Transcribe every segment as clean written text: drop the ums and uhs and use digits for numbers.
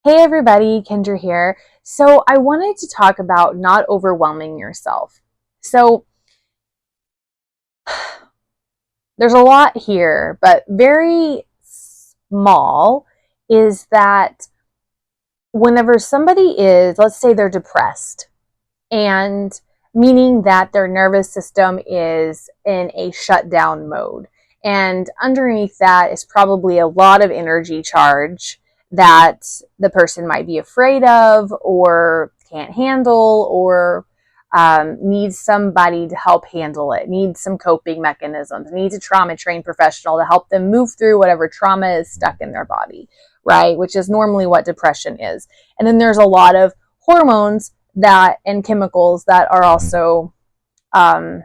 Hey everybody, Kendra here. So I wanted to talk about not overwhelming yourself. So there's a lot here, but very small is that whenever somebody is, let's say they're depressed, and meaning that their nervous system is in a shutdown mode. And underneath that is probably a lot of energy charge that the person might be afraid of or can't handle or needs somebody to help handle it, needs some coping mechanisms, needs a trauma trained professional to help them move through whatever trauma is stuck in their body, right? Which is normally what depression is. And then there's a lot of hormones that and chemicals that are also kind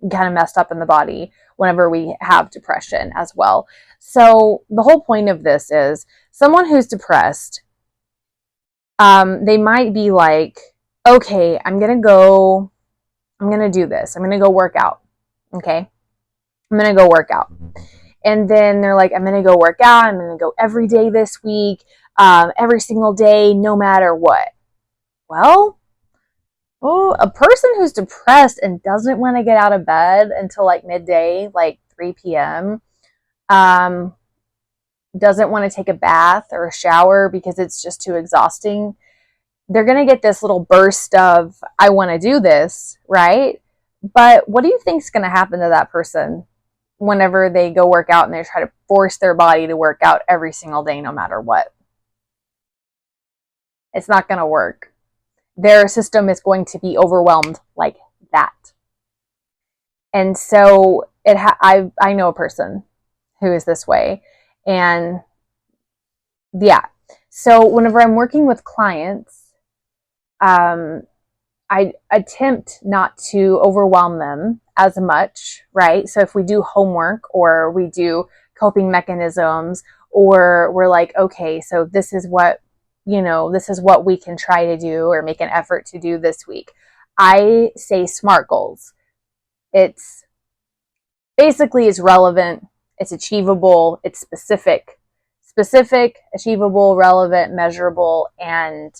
of messed up in the body whenever we have depression as well. So the whole point of this is someone who's depressed, they might be like, okay, I'm going to do this. I'm going to go work out. Okay. I'm going to go work out. And then they're like, I'm going to go work out. I'm going to go every day this week, every single day, no matter what. Well, a person who's depressed and doesn't want to get out of bed until like midday, like 3 p.m., doesn't want to take a bath or a shower because it's just too exhausting, they're going to get this little burst of, I want to do this, right? But what do you think is going to happen to that person whenever they go work out and they try to force their body to work out every single day, no matter what? It's not going to work. Their system is going to be overwhelmed like that. And so I know a person who is this way. And yeah, so whenever I'm working with clients, I attempt not to overwhelm them as much, right? So if we do homework or we do coping mechanisms, or we're like, okay, so this is what we can try to do or make an effort to do this week. I say SMART goals. It's basically it's relevant, it's achievable, it's specific, achievable, relevant, measurable, and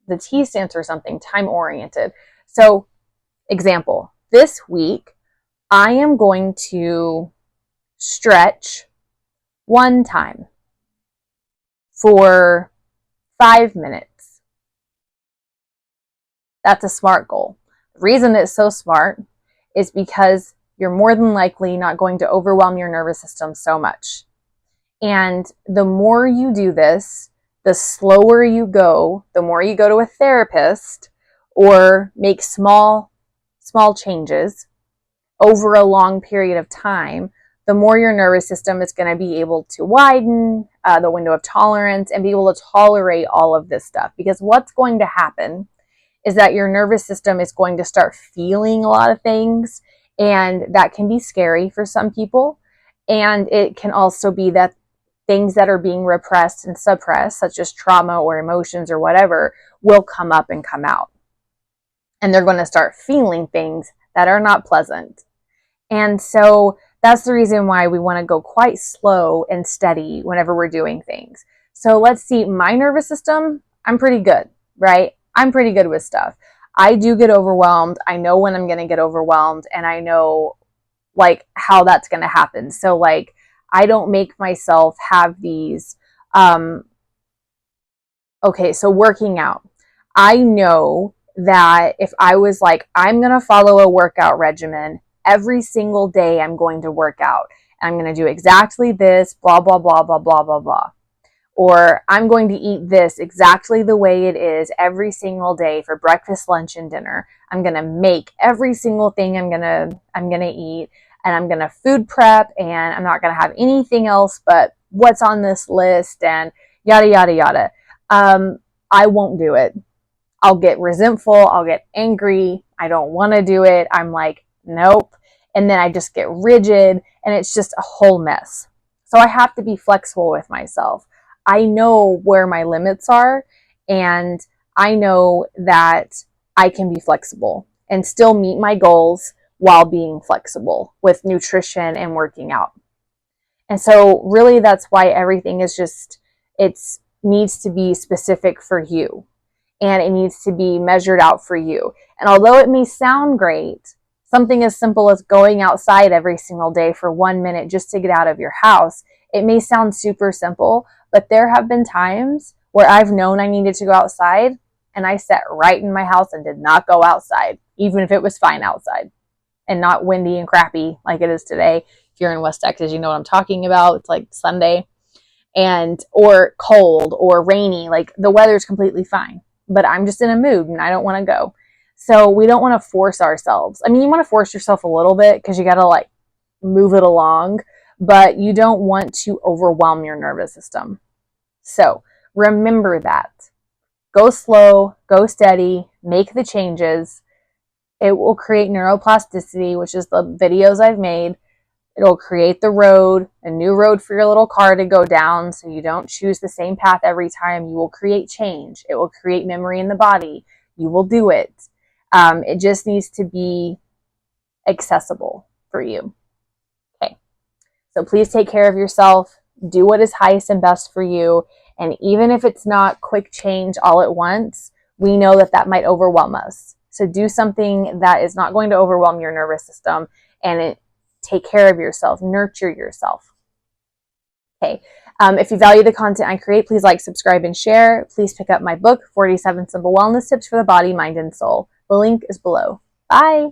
the T stands for something, time-oriented. So, example, this week, I am going to stretch one time for 5 minutes. That's a SMART goal. The reason it's so smart is because you're more than likely not going to overwhelm your nervous system so much. And the more you do this, the slower you go, the more you go to a therapist or make small changes over a long period of time, the more your nervous system is going to be able to widen the window of tolerance and be able to tolerate all of this stuff. Because what's going to happen is that your nervous system is going to start feeling a lot of things, and that can be scary for some people. And it can also be that things that are being repressed and suppressed, such as trauma or emotions or whatever, will come up and come out. And they're going to start feeling things that are not pleasant. And so that's the reason why we want to go quite slow and steady whenever we're doing things. So let's see, my nervous system, I'm pretty good, right? I'm pretty good with stuff. I do get overwhelmed. I know when I'm going to get overwhelmed, and I know like how that's going to happen. So like, I don't make myself have these, okay, so working out. I know that if I was like, I'm going to follow a workout regimen, every single day I'm going to work out. And I'm going to do exactly this, blah, blah, blah, blah, blah, blah, blah. Or I'm going to eat this exactly the way it is every single day for breakfast, lunch, and dinner. I'm going to make every single thing I'm going to eat. And I'm going to food prep, and I'm not going to have anything else but what's on this list, and yada, yada, yada. I won't do it. I'll get resentful. I'll get angry. I don't want to do it. I'm like, nope. And then I just get rigid, and it's just a whole mess. So I have to be flexible with myself. I know where my limits are, and I know that I can be flexible and still meet my goals while being flexible with nutrition and working out. And so really that's why everything is just, it's needs to be specific for you, and it needs to be measured out for you. And although it may sound great, something as simple as going outside every single day for 1 minute just to get out of your house, it may sound super simple, but there have been times where I've known I needed to go outside and I sat right in my house and did not go outside, even if it was fine outside and not windy and crappy like it is today. If you're in West Texas, you know what I'm talking about. It's like Sunday, and or cold or rainy, like the weather's completely fine, but I'm just in a mood and I don't want to go. So we don't want to force ourselves. I mean, you want to force yourself a little bit because you got to like move it along, but you don't want to overwhelm your nervous system. So remember that. Go slow, go steady, make the changes. It will create neuroplasticity, which is the videos I've made. It'll create the road, a new road for your little car to go down so you don't choose the same path every time. You will create change. It will create memory in the body. You will do it. It just needs to be accessible for you. Okay. So please take care of yourself. Do what is highest and best for you. And even if it's not quick change all at once, we know that that might overwhelm us. So do something that is not going to overwhelm your nervous system, and take care of yourself, nurture yourself. Okay. If you value the content I create, please like, subscribe, and share. Please pick up my book, 47 Simple Wellness Tips for the Body, Mind, and Soul. The link is below. Bye.